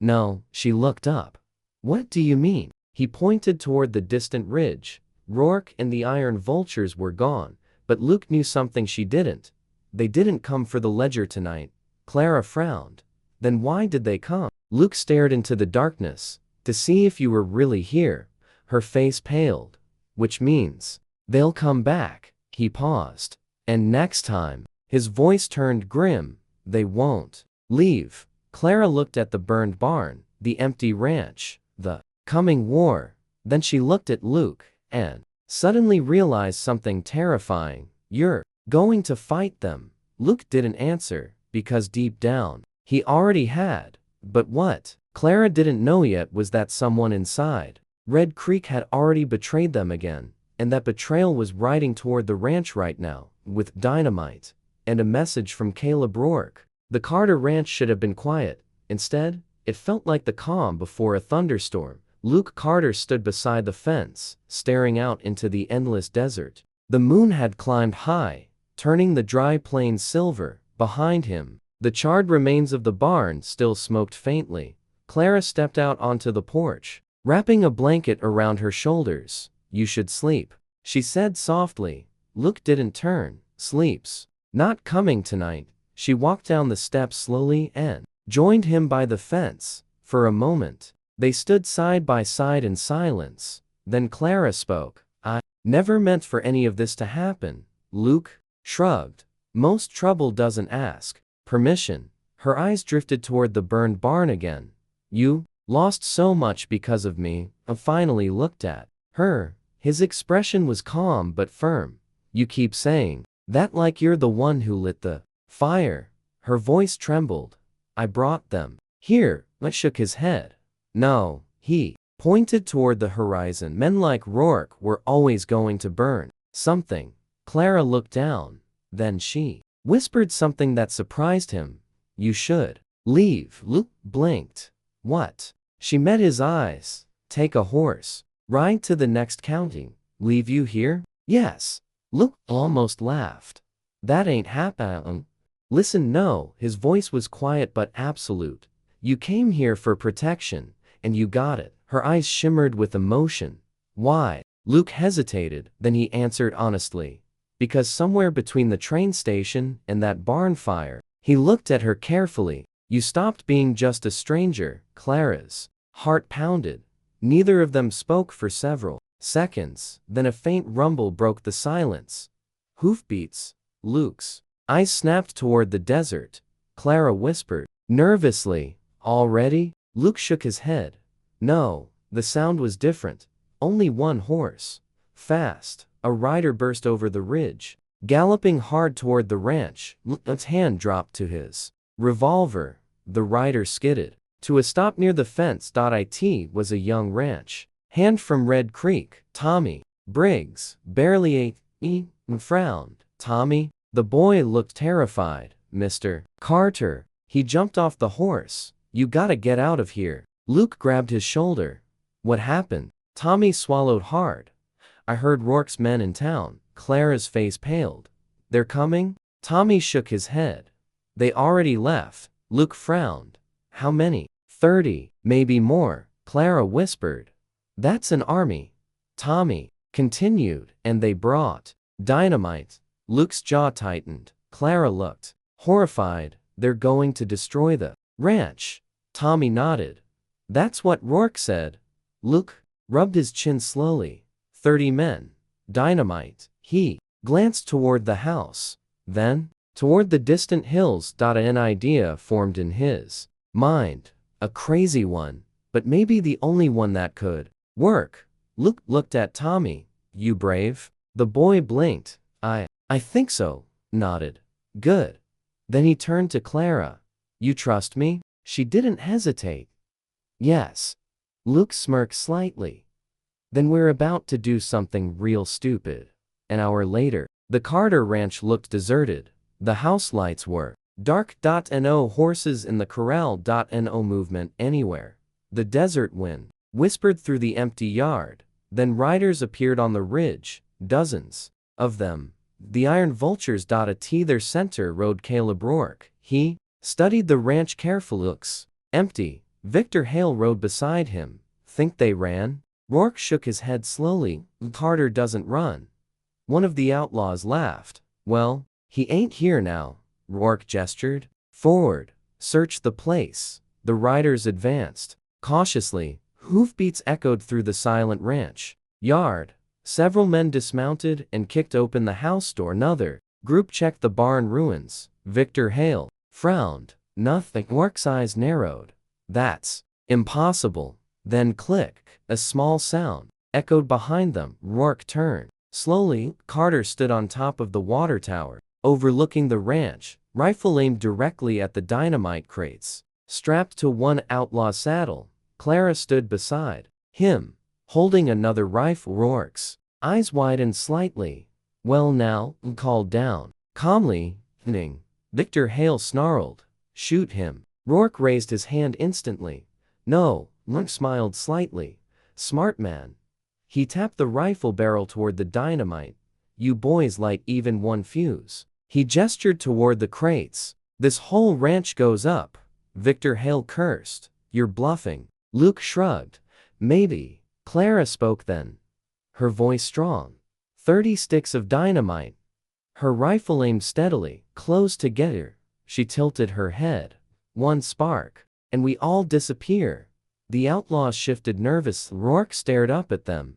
"No." She looked up. "What do you mean?" He pointed toward the distant ridge. Rourke and the iron vultures were gone, but Luke knew something she didn't. "They didn't come for the ledger tonight." Clara frowned. "Then why did they come?" Luke stared into the darkness. "To see if you were really here." Her face paled. "Which means they'll come back." He paused. "And next time," his voice turned grim, "they won't leave." Clara looked at the burned barn, the empty ranch, the coming war. Then she looked at Luke and suddenly realized something terrifying. "You're going to fight them?" Luke didn't answer, because deep down, he already had. But what Clara didn't know yet was that someone inside Red Creek had already betrayed them again, and that betrayal was riding toward the ranch right now, with dynamite and a message from Caleb Rourke. The Carter ranch should have been quiet. Instead, it felt like the calm before a thunderstorm. Luke Carter stood beside the fence, staring out into the endless desert. The moon had climbed high, turning the dry plains silver. Behind him, the charred remains of the barn still smoked faintly. Clara stepped out onto the porch, wrapping a blanket around her shoulders. "You should sleep," she said softly. Luke didn't turn. "Sleep's not coming tonight." She walked down the steps slowly and joined him by the fence. For a moment, they stood side by side in silence. Then Clara spoke. "I never meant for any of this to happen." Luke shrugged. "Most trouble doesn't ask permission." Her eyes drifted toward the burned barn again. "You lost so much because of me." I finally looked at her. His expression was calm but firm. "You keep saying that like you're the one who lit the fire." Her voice trembled. "I brought them here." Matt shook his head. "No." He pointed toward the horizon. "Men like Rourke were always going to burn something." Clara looked down. Then she whispered something that surprised him. "You should leave." Luke blinked. "What?" She met his eyes. "Take a horse. Ride to the next county." "Leave you here?" "Yes." Luke almost laughed. "That ain't happening." "Listen, no." His voice was quiet but absolute. "You came here for protection, and you got it." Her eyes shimmered with emotion. "Why?" Luke hesitated, then he answered honestly. "Because somewhere between the train station and that barn fire." He looked at her carefully. "You stopped being just a stranger." Clara's heart pounded. Neither of them spoke for several seconds. Then a faint rumble broke the silence. Hoofbeats. Luke's eyes snapped toward the desert. Clara whispered nervously, "Already?" Luke shook his head. "No." The sound was different. Only one horse. Fast. A rider burst over the ridge, galloping hard toward the ranch. Luke's hand dropped to his revolver. The rider skidded to a stop near the fence. It was a young ranch hand from Red Creek. "Tommy." Briggs, barely 8, frowned. "Tommy?" The boy looked terrified. "Mr. Carter." He jumped off the horse. "You gotta get out of here." Luke grabbed his shoulder. "What happened?" Tommy swallowed hard. "I heard Rourke's men in town." Clara's face paled. "They're coming?" Tommy shook his head. "They already left." Luke frowned. "How many?" 30, maybe more. Clara whispered. "That's an army." Tommy continued. "And they brought dynamite." Luke's jaw tightened. Clara looked horrified. They're going to destroy the ranch. Tommy nodded. That's what Rourke said. Luke rubbed his chin slowly. 30 men. Dynamite. He glanced toward the house, then toward the distant hills. An idea formed in his mind. A crazy one, but maybe the only one that could work. Luke looked at Tommy. You brave? The boy blinked. I think so, nodded. Good. Then he turned to Clara. You trust me? She didn't hesitate. Yes. Luke smirked slightly. Then we're about to do something real stupid. An hour later, the Carter ranch looked deserted. The house lights were dark. No horses in the corral. No movement anywhere. The desert wind whispered through the empty yard. Then riders appeared on the ridge, dozens of them. The iron vultures. At their center rode Caleb Rourke. He studied the ranch carefully. Looks empty. Victor Hale rode beside him. Think they ran? Rourke shook his head slowly. Carter doesn't run. One of the outlaws laughed. Well, he ain't here now. Rourke gestured forward. Search the place. The riders advanced cautiously. Hoofbeats echoed through the silent ranch yard. Several men dismounted and kicked open the house door. Another group checked the barn ruins. Victor Hale frowned. Nothing. Rourke's eyes narrowed. That's impossible. Then click. A small sound echoed behind them. Rourke turned. Slowly, Carter stood on top of the water tower, overlooking the ranch, rifle aimed directly at the dynamite crates. Strapped to one outlaw's saddle, Clara stood beside him, holding another rifle. Rourke's eyes widened slightly. Well now, called down calmly. Victor Hale snarled. Shoot him. Rourke raised his hand instantly. No. Luke smiled slightly. Smart man. He tapped the rifle barrel toward the dynamite. You boys light even one fuse. He gestured toward the crates. This whole ranch goes up. Victor Hale cursed. You're bluffing. Luke shrugged. Maybe. Clara spoke then. Her voice strong. 30 sticks of dynamite. Her rifle aimed steadily, close together. She tilted her head. One spark, and we all disappear. The outlaws shifted nervously. Rourke stared up at them.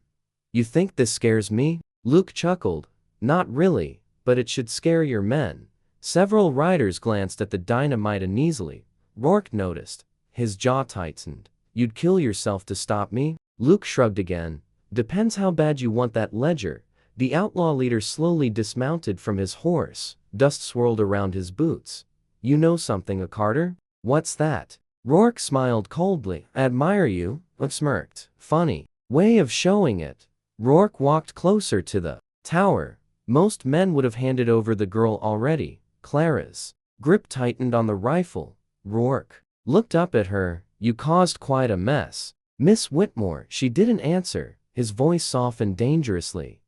You think this scares me? Luke chuckled. Not really, but it should scare your men. Several riders glanced at the dynamite uneasily. Rourke noticed. His jaw tightened. You'd kill yourself to stop me? Luke shrugged again. Depends how bad you want that ledger. The outlaw leader slowly dismounted from his horse. Dust swirled around his boots. You know something, Carter? What's that? Rourke smiled coldly. I admire you. Smirked. Funny way of showing it. Rourke walked closer to the tower. Most men would have handed over the girl already. Clara's grip tightened on the rifle. Rourke looked up at her. You caused quite a mess. Miss Whitmore. She didn't answer. His voice softened dangerously.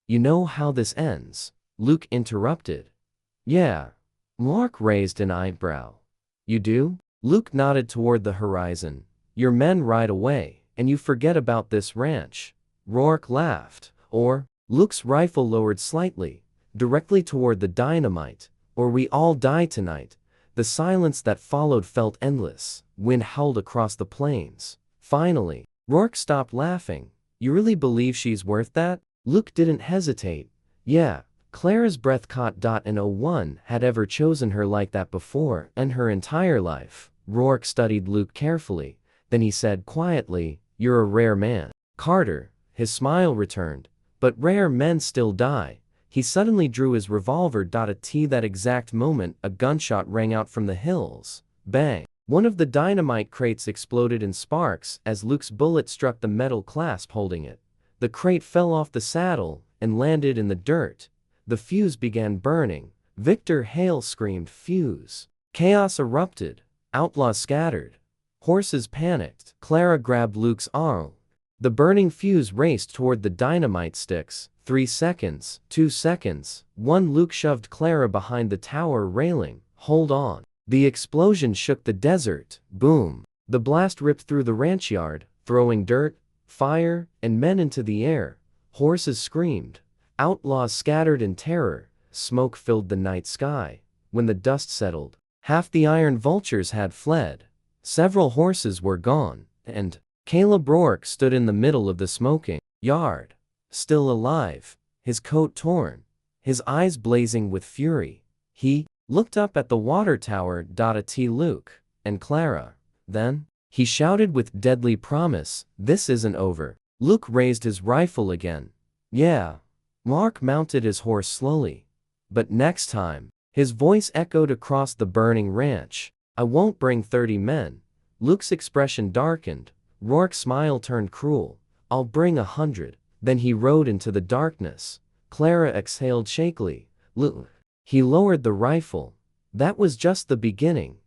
You know how this ends? Luke interrupted. Yeah. Rourke raised an eyebrow. You do? Luke nodded toward the horizon. Your men ride away, and you forget about this ranch. Rourke laughed. Or, Luke's rifle lowered slightly, directly toward the dynamite. Or we all die tonight. The silence that followed felt endless. Wind howled across the plains. Finally, Rourke stopped laughing. You really believe she's worth that? Luke didn't hesitate. Yeah. Clara's breath caught. And no one had ever chosen her like that before in her entire life. Rourke studied Luke carefully. Then he said quietly, You're a rare man. Carter. His smile returned. But rare men still die. He suddenly drew his revolver. At that exact moment, a gunshot rang out from the hills. Bang. One of the dynamite crates exploded in sparks as Luke's bullet struck the metal clasp holding it. The crate fell off the saddle and landed in the dirt. The fuse began burning. Victor Hale screamed, Fuse. Chaos erupted. Outlaws scattered. Horses panicked. Clara grabbed Luke's arm. The burning fuse raced toward the dynamite sticks. 3 seconds. 2 seconds. 1. Luke shoved Clara behind the tower railing. Hold on. The explosion shook the desert. Boom. The blast ripped through the ranch yard, throwing dirt, fire, and men into the air. Horses screamed. Outlaws scattered in terror. Smoke filled the night sky. When the dust settled, Half the iron vultures had fled. Several horses were gone, and Caleb Rourke stood in the middle of the smoking yard, still alive, his coat torn, his eyes blazing with fury. He looked up at the water tower. T. Luke and Clara. Then he shouted with deadly promise, "This isn't over." Luke raised his rifle again. "Yeah." Mark mounted his horse slowly. "But next time." His voice echoed across the burning ranch. "I won't bring 30 men." Luke's expression darkened. Rourke's smile turned cruel. "I'll bring 100. Then he rode into the darkness. Clara exhaled shakily. "Luke." He lowered the rifle. That was just the beginning.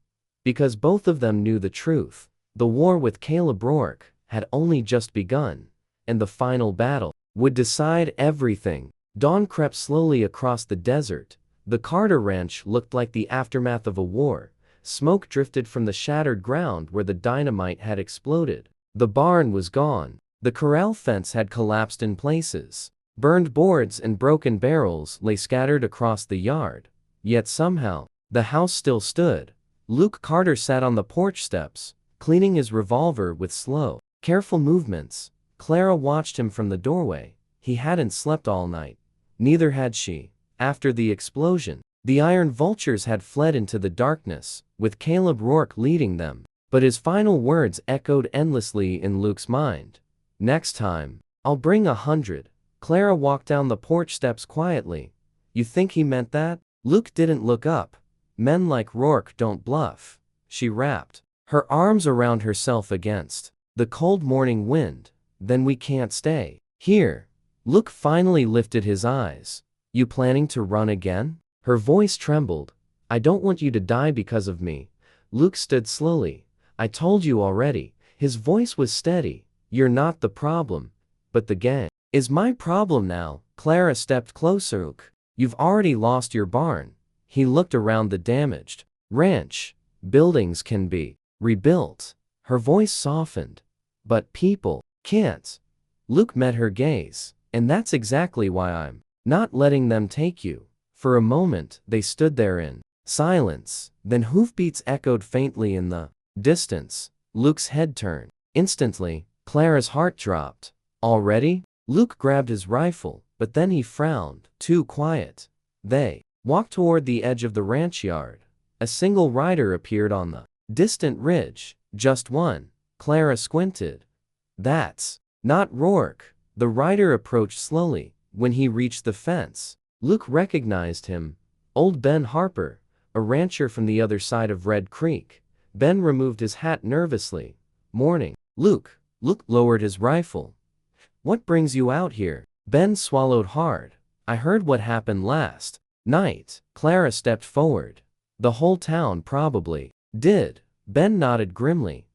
Because both of them knew the truth. The war with Caleb Rourke had only just begun, and the final battle would decide everything. Dawn crept slowly across the desert. The Carter Ranch looked like the aftermath of a war. Smoke drifted from the shattered ground where the dynamite had exploded. The barn was gone. The corral fence had collapsed in places. Burned boards and broken barrels lay scattered across the yard. Yet somehow, the house still stood. Luke Carter sat on the porch steps, cleaning his revolver with slow, careful movements. Clara watched him from the doorway. He hadn't slept all night. Neither had she. After the explosion, the iron vultures had fled into the darkness, with Caleb Rourke leading them. But his final words echoed endlessly in Luke's mind. "Next time, I'll bring 100. Clara walked down the porch steps quietly. "You think he meant that?" Luke didn't look up. "Men like Rourke don't bluff," she rapped, her arms around herself against the cold morning wind. "Then we can't stay here." Luke finally lifted his eyes. "You planning to run again?" Her voice trembled. "I don't want you to die because of me." Luke stood slowly. "I told you already." His voice was steady. "You're not the problem, but the gang is my problem now." Clara stepped closer. "Luke, you've already lost your barn." He looked around the damaged ranch. "Buildings can be rebuilt." Her voice softened. "But people can't." Luke met her gaze. "And that's exactly why I'm not letting them take you." For a moment, they stood there in silence. Then hoofbeats echoed faintly in the distance. Luke's head turned. Instantly, Clara's heart dropped. "Already?" Luke grabbed his rifle, but then he frowned. "Too quiet." They walked toward the edge of the ranch yard. A single rider appeared on the distant ridge. Just one. Clara squinted. "That's not Rourke." The rider approached slowly. When he reached the fence, Luke recognized him. Old Ben Harper, a rancher from the other side of Red Creek. Ben removed his hat nervously. "Morning, Luke." Luke lowered his rifle. "What brings you out here?" Ben swallowed hard. "I heard what happened last night." Clara stepped forward. "The whole town probably did." Ben nodded grimly.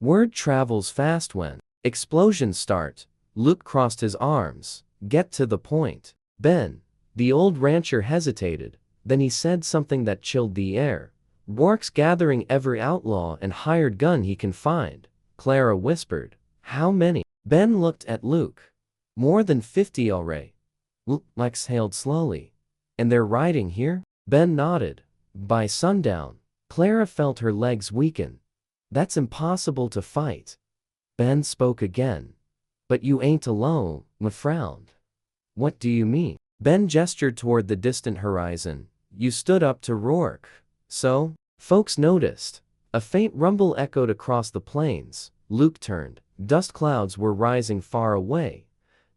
"Word travels fast when explosions start." Luke crossed his arms. "Get to the point." Ben. The old rancher hesitated. Then he said something that chilled the air. "Rourke's gathering every outlaw and hired gun he can find." Clara whispered. "How many?" Ben looked at Luke. "More than 50 already." Luke exhaled slowly. "And they're riding here?" Ben nodded. "By sundown." Clara felt her legs weaken. "That's impossible to fight." Ben spoke again. "But you ain't alone." Ma frowned. "What do you mean?" Ben gestured toward the distant horizon. "You stood up to Rourke. So?" Folks noticed. A faint rumble echoed across the plains. Luke turned. Dust clouds were rising far away.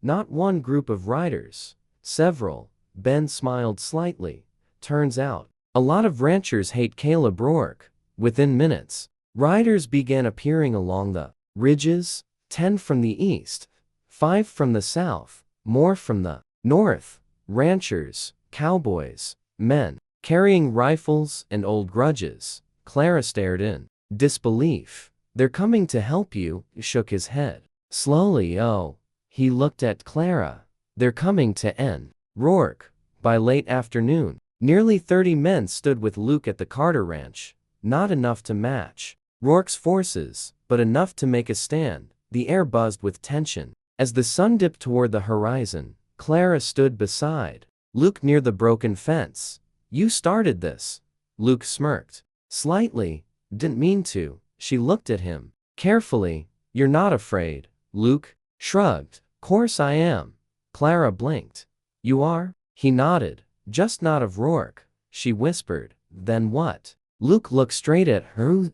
Not one group of riders. Several. Ben smiled slightly. "Turns out, a lot of ranchers hate Caleb Rourke." Within minutes, riders began appearing along the ridges. 10 from the east, 5 from the south, more from the north. Ranchers, cowboys, men, carrying rifles and old grudges. Clara stared in disbelief. "They're coming to help you." He shook his head. Slowly. "Oh." He looked at Clara. "They're coming to end Rourke." By late afternoon, nearly 30 men stood with Luke at the Carter Ranch. Not enough to match Rourke's forces, but enough to make a stand. The air buzzed with tension. As the sun dipped toward the horizon, Clara stood beside Luke near the broken fence. "You started this." Luke smirked. Slightly. Didn't mean to. She looked at him carefully. You're not afraid? Luke shrugged. Course I am. Clara blinked. You are? He nodded. Just not of Rourke. She whispered. Then what? Luke looked straight at her.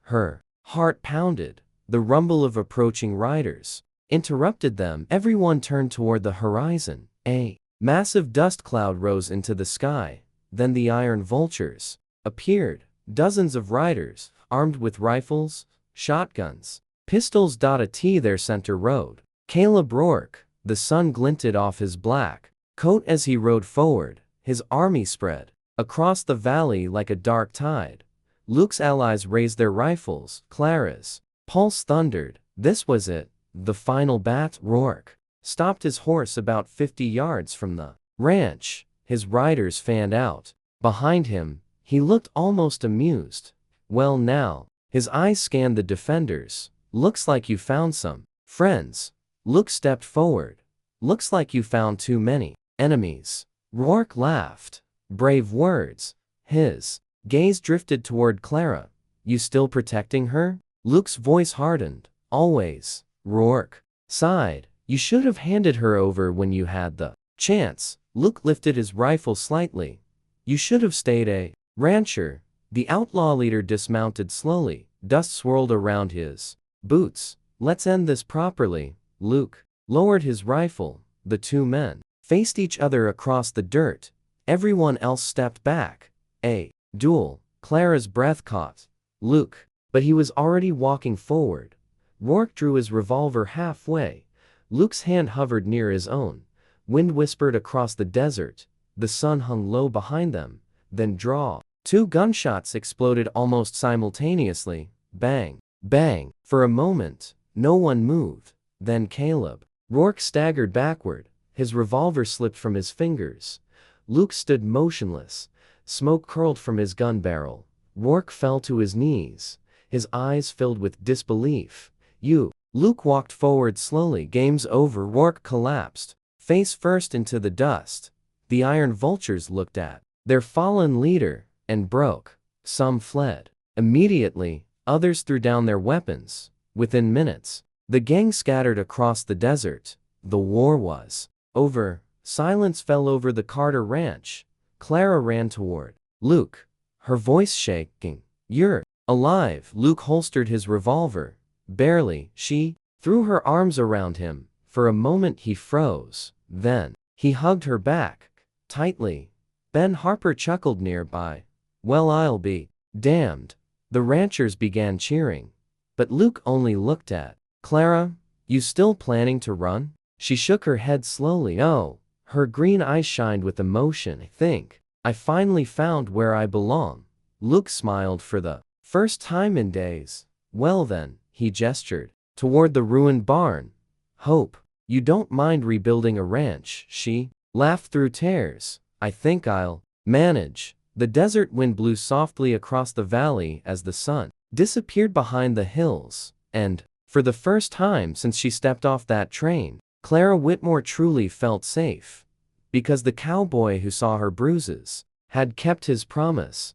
Her heart pounded. The rumble of approaching riders interrupted them. Everyone turned toward the horizon. A massive dust cloud rose into the sky. Then the iron vultures appeared. Dozens of riders, armed with rifles, shotguns, pistols. Their center rode Caleb Rourke. The sun glinted off his black coat as he rode forward. His army spread across the valley like a dark tide. Luke's allies raised their rifles. Clara's pulse thundered. This was it. The final bat. Rourke stopped his horse about 50 yards from the ranch. His riders fanned out behind him. He looked almost amused. Well now. His eyes scanned the defenders. Looks like you found some friends. Luke stepped forward. Looks like you found too many enemies. Rourke laughed. Brave words. His gaze drifted toward Clara. You still protecting her? Luke's voice hardened. Always. Rourke sighed. You should have handed her over when you had the chance. Luke lifted his rifle slightly. You should have stayed a rancher. The outlaw leader dismounted slowly. Dust swirled around his boots. Let's end this properly. Luke lowered his rifle. The two men faced each other across the dirt. Everyone else stepped back. A duel. Clara's breath caught Luke, but he was already walking forward. Rourke drew his revolver halfway. Luke's hand hovered near his own. Wind whispered across the desert. The sun hung low behind them. Then draw. Two gunshots exploded almost simultaneously. Bang. Bang. For a moment, no one moved. Then Caleb Rourke staggered backward. His revolver slipped from his fingers. Luke stood motionless. Smoke curled from his gun barrel. Rourke fell to his knees. His eyes filled with disbelief. You. Luke walked forward slowly. Game's over. Rourke collapsed, face first into the dust. The iron vultures looked at their fallen leader and broke. Some fled immediately. Others threw down their weapons. Within minutes, the gang scattered across the desert. The war was over. Silence fell over the Carter ranch. Clara ran toward Luke, her voice shaking. You're alive. Luke holstered his revolver. Barely. She threw her arms around him. For a moment he froze. Then he hugged her back tightly. Ben Harper chuckled nearby. Well, I'll be damned. The ranchers began cheering. But Luke only looked at Clara. You still planning to run? She shook her head slowly. Oh. Her green eyes shined with emotion. I think I finally found where I belong. Luke smiled for the first time in days. Well then, he gestured toward the ruined barn. Hope you don't mind rebuilding a ranch. She laughed through tears. I think I'll manage. The desert wind blew softly across the valley as the sun disappeared behind the hills. And, for the first time since she stepped off that train, Clara Whitmore truly felt safe. Because the cowboy who saw her bruises had kept his promise.